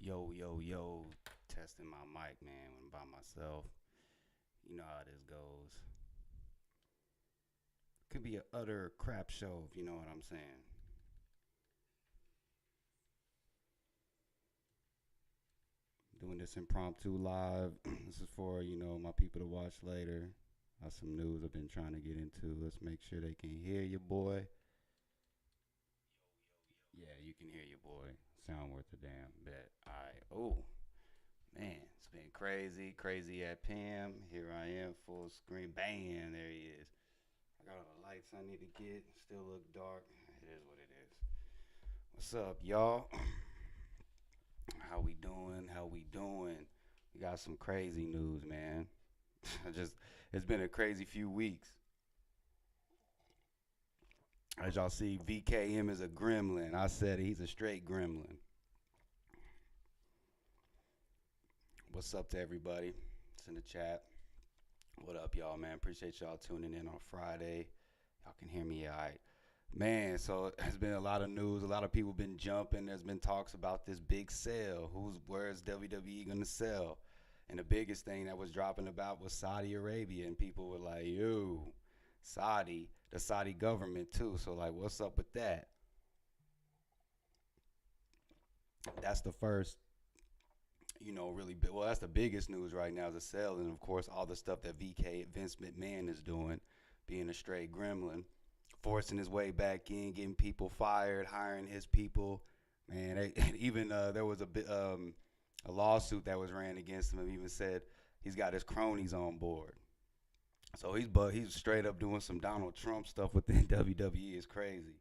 Yo, yo, yo, testing my mic, man, when I'm by myself. You know how this goes. Could be a utter crap show, if you know what I'm saying. Doing this impromptu live. This is for, my people to watch later. Some news I've been trying to get into. Let's make sure they can hear you, boy. Yeah, you can hear you, boy. Sound worth a damn bet. All right. Oh, man, it's been crazy, crazy at Pam. Here I am, full screen. Bam, there he is. I got all the lights I need to get. Still look dark. It is what it is. What's up, y'all? How we doing? How we doing? We got some crazy news, man. I just it's been a crazy few weeks. As y'all see, VKM is a gremlin. I said it, he's a straight gremlin. What's up to everybody? It's in the chat. What up, y'all, man? Appreciate y'all tuning in on Friday. Y'all can hear me all right. Man, so there's been a lot of news. A lot of people been jumping. There's been talks about this big sale. Where's WWE gonna sell? And the biggest thing that was dropping about was Saudi Arabia, and people were like, "Yo, Saudi, the Saudi government too." So like, what's up with that? That's the first, really big. Well, that's the biggest news right now is the sale, and of course all the stuff that Vince McMahon is doing, being a straight gremlin, forcing his way back in, getting people fired, hiring his people. Man, even there was a lawsuit that was ran against him. Even said he's got his cronies on board. So he's straight up doing some Donald Trump stuff within WWE. It's crazy.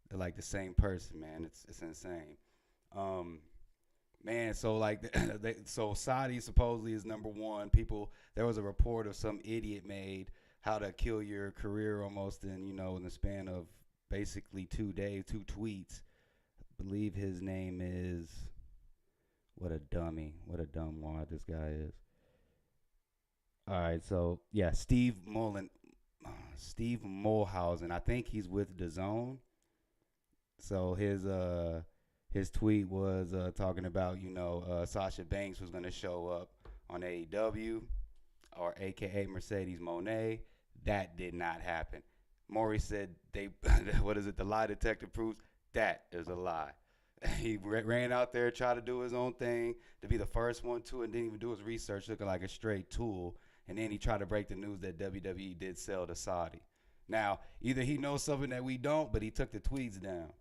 They're like the same person, man. It's insane. Um, Man, so like, so Saudi supposedly is number one. People, there was a report of some idiot made how to kill your career almost in the span of basically 2 days, two tweets. I believe his name is what a dummy, what a dumb wad this guy is. All right, so yeah, Steve Mulhausen. I think he's with DAZN. So his tweet was talking about Sasha Banks was going to show up on AEW or AKA Mercedes Mone. That did not happen. Maury said they what is it? The lie detector proves that is a lie. He ran out there, tried to do his own thing to be the first one to, and didn't even do his research, looking like a straight tool. And then he tried to break the news that WWE did sell to Saudi. Now, either he knows something that we don't, but he took the tweets down.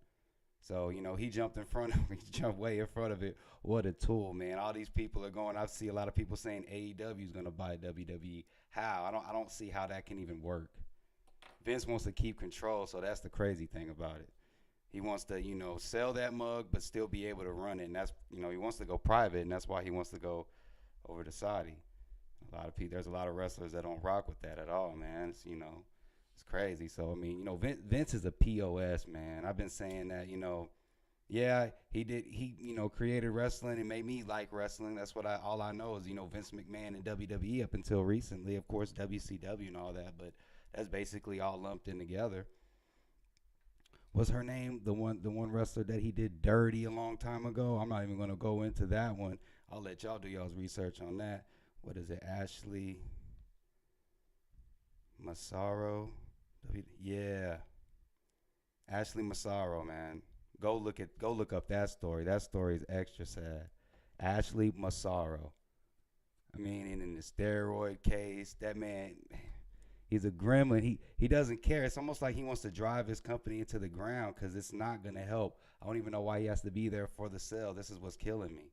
So, he jumped in front of he jumped way in front of it. What a tool, man. All these people are going. I see a lot of people saying AEW is going to buy WWE. How? I don't see how that can even work. Vince wants to keep control, so that's the crazy thing about it. He wants to, sell that mug but still be able to run it. And that's, he wants to go private, and that's why he wants to go over to Saudi. A lot of people, there's a lot of wrestlers that don't rock with that at all, man. It's crazy. So I mean, Vince is a POS, man. I've been saying that, yeah, he did. He, created wrestling and made me like wrestling. That's what all I know is, Vince McMahon and WWE up until recently. Of course, WCW and all that, but that's basically all lumped in together. What's her name? The one wrestler that he did dirty a long time ago. I'm not even going to go into that one. I'll let y'all do y'all's research on that. What is it? Ashley Massaro. Yeah, Ashley Massaro, man. Go look up that story. That story is extra sad. Ashley Massaro. I mean, in the steroid case, that man, he's a gremlin. He doesn't care. It's almost like he wants to drive his company into the ground because it's not gonna help. I don't even know why he has to be there for the sale. This is what's killing me.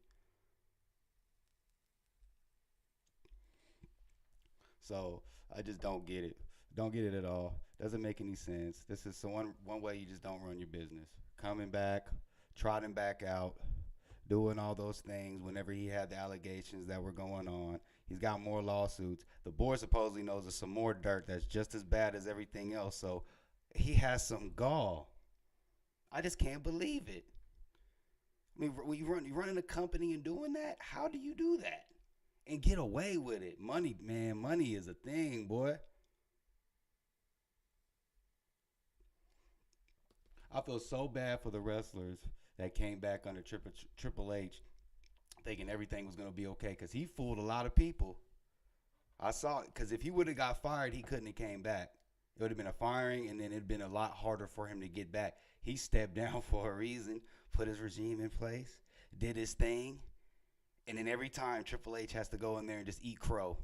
So I just don't get it. Don't get it at all. Doesn't make any sense. This is one way you just don't run your business. Coming back, trotting back out, doing all those things whenever he had the allegations that were going on. He's got more lawsuits. The board supposedly knows there's some more dirt that's just as bad as everything else. So he has some gall. I just can't believe it. I mean, when you running a company and doing that, how do you do that and get away with it? Money, man, money is a thing, boy. I feel so bad for the wrestlers that came back under Triple H thinking everything was going to be okay because he fooled a lot of people. I saw it because if he would have got fired, he couldn't have came back. It would have been a firing, and then it'd been a lot harder for him to get back. He stepped down for a reason, put his regime in place, did his thing, and then every time Triple H has to go in there and just eat crow.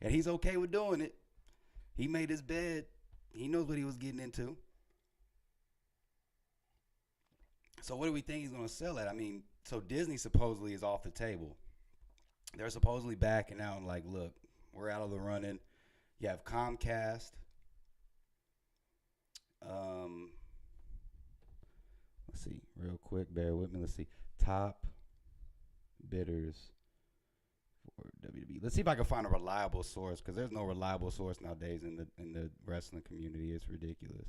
And he's okay with doing it. He made his bed. He knows what he was getting into. So what do we think he's going to sell at? I mean, so Disney supposedly is off the table. They're supposedly backing out and like, look, we're out of the running. You have Comcast. Let's see, real quick, bear with me. Let's see, top bidders for WWE. Let's see if I can find a reliable source because there's no reliable source nowadays in the wrestling community. It's ridiculous.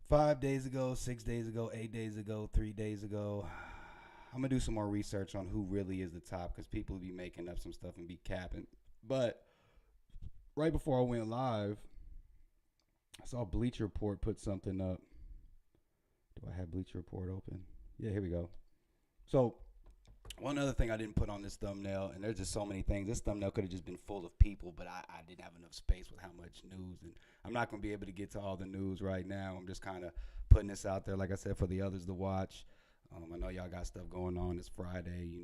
5 days ago, 6 days ago, 8 days ago, 3 days ago. I'm going to do some more research on who really is the top because people will be making up some stuff and be capping. But right before I went live, I saw Bleacher Report put something up. Do I have Bleacher Report open? Yeah, here we go. So one other thing I didn't put on this thumbnail, and there's just so many things. This thumbnail could have just been full of people, but I didn't have enough space with how much news. And I'm not going to be able to get to all the news right now. I'm just kind of putting this out there, like I said, for the others to watch. I know y'all got stuff going on. It's Friday,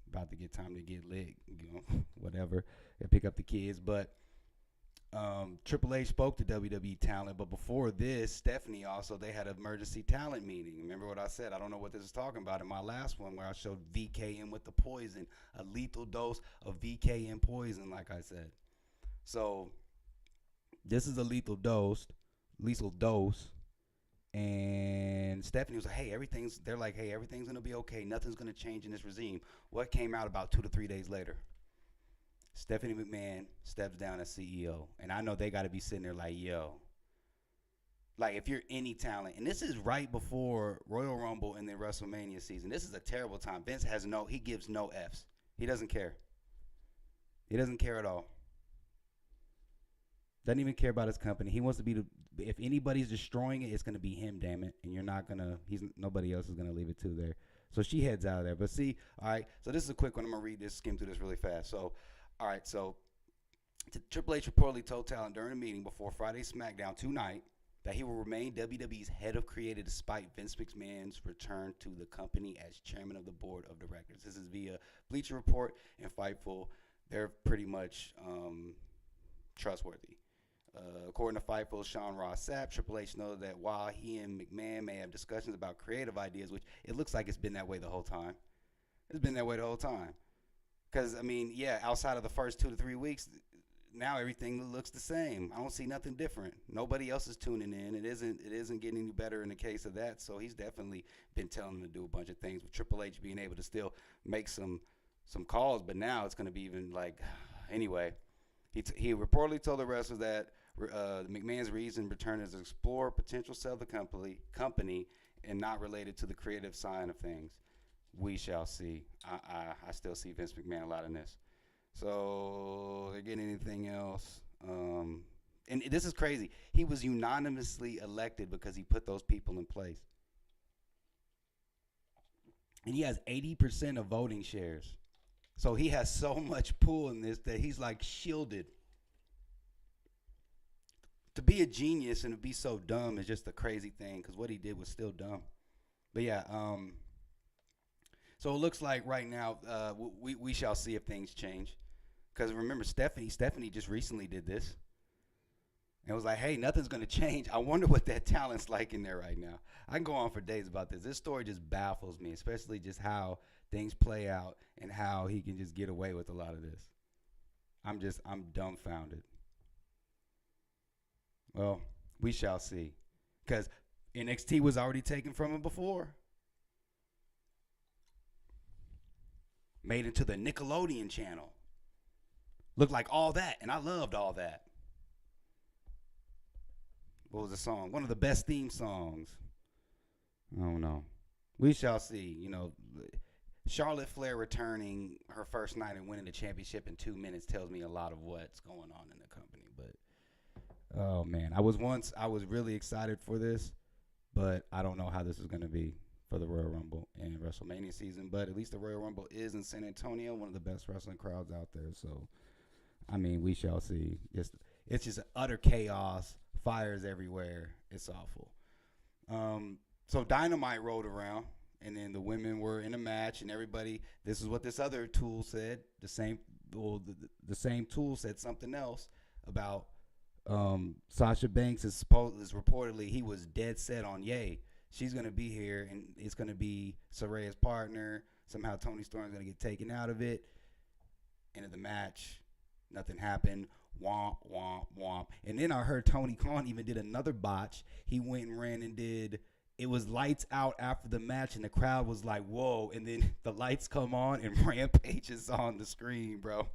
about to get time to get lit, whatever, and pick up the kids. But Triple H spoke to WWE talent, but before this, Stephanie also, they had an emergency talent meeting. Remember what I said? I don't know what this is talking about in my last one where I showed VKM with the poison, a lethal dose of VKM poison, like I said. So this is a lethal dose, and Stephanie was like, hey, everything's going to be okay. Nothing's going to change in this regime. What came out about 2 to 3 days later? Stephanie McMahon steps down as CEO. And I know they got to be sitting there like, yo. Like, if you're any talent, and this is right before Royal Rumble and then WrestleMania season. This is a terrible time. Vince he gives no Fs. He doesn't care. He doesn't care at all. Doesn't even care about his company. He wants to be if anybody's destroying it, it's going to be him, damn it. And you're not going to, nobody else is going to leave it to there. So she heads out of there. But see, all right, so this is a quick one. I'm going to read this, skim through this really fast. So, all right, so Triple H reportedly told talent during a meeting before Friday's SmackDown tonight that he will remain WWE's head of creative despite Vince McMahon's return to the company as chairman of the board of directors. This is via Bleacher Report and Fightful. They're pretty much trustworthy. According to Fightful's Sean Ross Sapp, Triple H knows that while he and McMahon may have discussions about creative ideas, which it looks like it's been that way the whole time. It's been that way the whole time. Because, I mean, yeah, outside of the first 2 to 3 weeks, now everything looks the same. I don't see nothing different. Nobody else is tuning in. It isn't getting any better in the case of that. So he's definitely been telling them to do a bunch of things, with Triple H being able to still make some calls. But now it's going to be even like, anyway. He reportedly told the wrestlers that McMahon's reason return is to explore potential sell the company and not related to the creative side of things. We shall see. I still see Vince McMahon a lot in this. So, again, anything else? And this is crazy. He was unanimously elected because he put those people in place. And he has 80% of voting shares. So he has so much pull in this that he's like shielded. To be a genius and to be so dumb is just a crazy thing because what he did was still dumb. But yeah, so it looks like right now we shall see if things change. Because remember, Stephanie just recently did this. And it was like, hey, nothing's going to change. I wonder what that talent's like in there right now. I can go on for days about this. This story just baffles me, especially just how things play out and how he can just get away with a lot of this. I'm dumbfounded. Well, we shall see. Because NXT was already taken from him before. Made into the Nickelodeon channel. Looked like All That, and I loved All That. What was the song? One of the best theme songs. I don't know. We shall see. Charlotte Flair returning her first night and winning the championship in 2 minutes tells me a lot of what's going on in the company. But, oh, man. I was really excited for this, but I don't know how this is going to be. for the Royal Rumble and WrestleMania season. But at least the Royal Rumble is in San Antonio, one of the best wrestling crowds out there. So, I mean, we shall see. It's just utter chaos, fires everywhere. It's awful. So Dynamite rolled around, and then the women were in a match, and everybody. This is what this other tool said. The same tool said something else about Sasha Banks is reportedly he was dead set on Ye. She's gonna be here, and it's gonna be Saraya's partner. Somehow Tony Storm's gonna get taken out of it. End of the match, nothing happened. Womp womp womp. And then I heard Tony Khan even did another botch. He went and ran and did. It was lights out after the match, and the crowd was like, "Whoa!" And then the lights come on, and Rampage is on the screen, bro.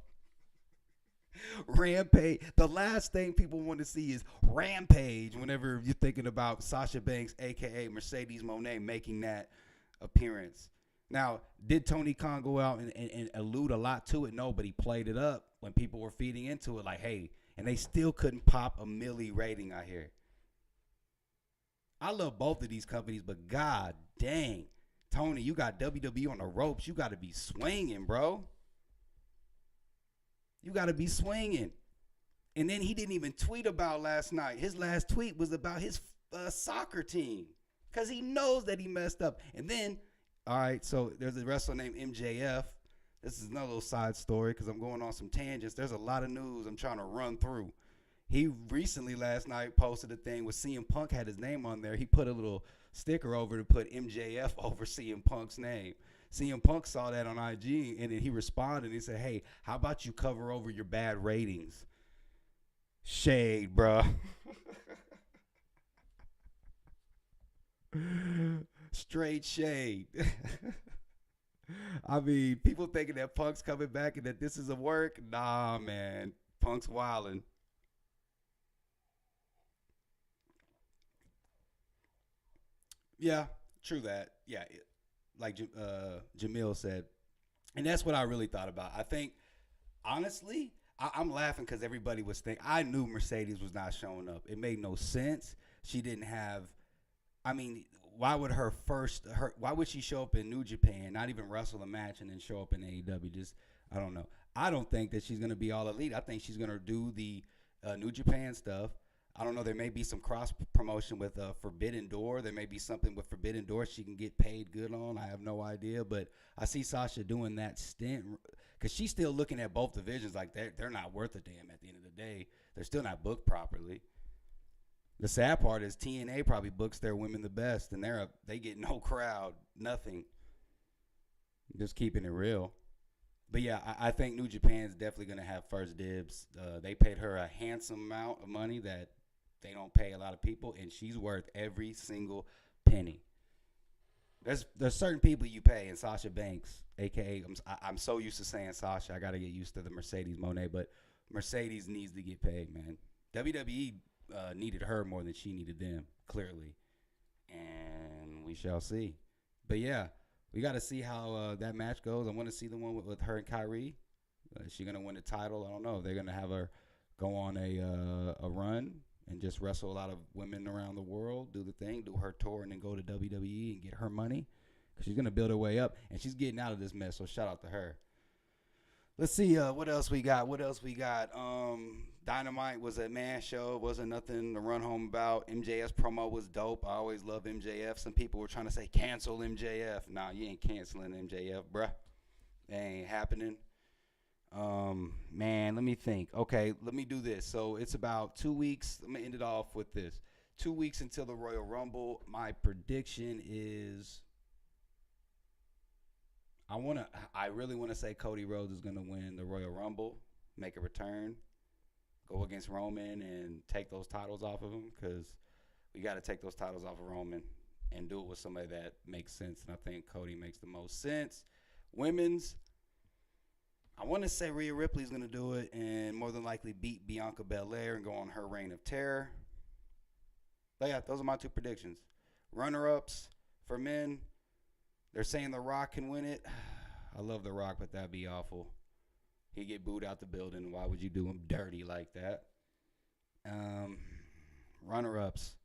Rampage. The last thing people want to see is Rampage whenever you're thinking about Sasha Banks, a.k.a. Mercedes Mone, making that appearance. Now, did Tony Khan go out and allude a lot to it? No, but he played it up when people were feeding into it like, hey, and they still couldn't pop a milli rating out here. I love both of these companies, but god dang, Tony, you got WWE on the ropes. You got to be swinging, bro. You got to be swinging. And then he didn't even tweet about last night. His last tweet was about his soccer team because he knows that he messed up. And then, all right, so there's a wrestler named MJF. This is another little side story because I'm going on some tangents. There's a lot of news I'm trying to run through. He recently last night posted a thing with CM Punk had his name on there. He put a little sticker over to put MJF over CM Punk's name. CM Punk saw that on IG, and then he responded. He said, hey, how about you cover over your bad ratings? Shade, bruh. Straight shade. I mean, people thinking that Punk's coming back and that this is a work. Nah, man. Punk's wildin'. Yeah, true that. Yeah, like Jamil said. And that's what I really thought about. I think, honestly, I'm laughing because everybody was thinking. I knew Mercedes was not showing up. It made no sense. She didn't have. I mean, why would why would she show up in New Japan, not even wrestle a match, and then show up in AEW? Just, I don't know. I don't think that she's going to be all elite. I think she's going to do the New Japan stuff. I don't know. There may be some cross promotion with Forbidden Door. There may be something with Forbidden Door she can get paid good on. I have no idea. But I see Sasha doing that stint because she's still looking at both divisions like they're not worth a damn at the end of the day. They're still not booked properly. The sad part is TNA probably books their women the best, and they get no crowd, nothing. Just keeping it real. But yeah, I think New Japan's definitely going to have first dibs. They paid her a handsome amount of money that they don't pay a lot of people, and she's worth every single penny. There's certain people you pay, and Sasha Banks, a.k.a. I'm so used to saying Sasha, I got to get used to the Mercedes Mone, but Mercedes needs to get paid, man. WWE needed her more than she needed them, clearly. And we shall see. But yeah, we got to see how that match goes. I want to see the one with her and Kyrie. Is she going to win the title? I don't know. They're going to have her go on a run and just wrestle a lot of women around the world, do the thing, do her tour, and then go to WWE and get her money. Because she's going to build her way up. And she's getting out of this mess, so shout out to her. Let's see what else we got. Dynamite was a man show. Wasn't nothing to run home about. MJF's promo was dope. I always love MJF. Some people were trying to say cancel MJF. Nah, you ain't canceling MJF, bruh. That ain't happening. Man, let me think. Okay, let me do this. So it's about 2 weeks. Let me end it off with this. 2 weeks until the Royal Rumble. My prediction is I really want to say Cody Rhodes is going to win the Royal Rumble, make a return, go against Roman and take those titles off of him because we got to take those titles off of Roman and do it with somebody that makes sense. And I think Cody makes the most sense. Women's, I want to say Rhea Ripley's going to do it and more than likely beat Bianca Belair and go on her reign of terror. But yeah, those are my two predictions. Runner-ups for men, they're saying The Rock can win it. I love The Rock, but that'd be awful. He'd get booed out the building. Why would you do him dirty like that? Runner-ups.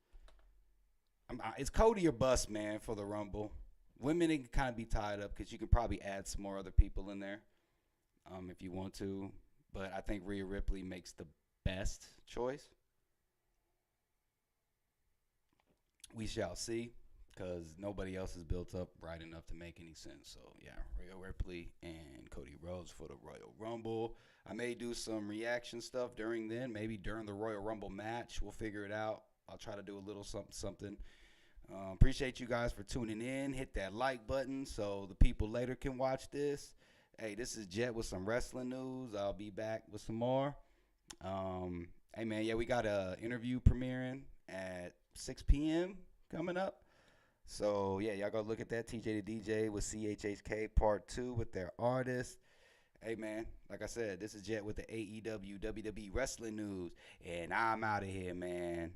It's Cody or bust, man, for the Rumble. Women, it can kind of be tied up because you can probably add some more other people in there if you want to. But I think Rhea Ripley makes the best choice. We shall see because nobody else is built up right enough to make any sense. So, yeah, Rhea Ripley and Cody Rhodes for the Royal Rumble. I may do some reaction stuff during then, maybe during the Royal Rumble match. We'll figure it out. I'll try to do a little something, something. Appreciate you guys for tuning in. Hit that like button so the people later can watch this. Hey, this is Jet with some wrestling news. I'll be back with some more. Hey, man, yeah, we got a interview premiering at 6 p.m. coming up. So, yeah, y'all go look at that. TJ the DJ with CHHK Part 2 with their artist. Hey, man, like I said, this is Jet with the AEW WWE Wrestling News, and I'm out of here, man.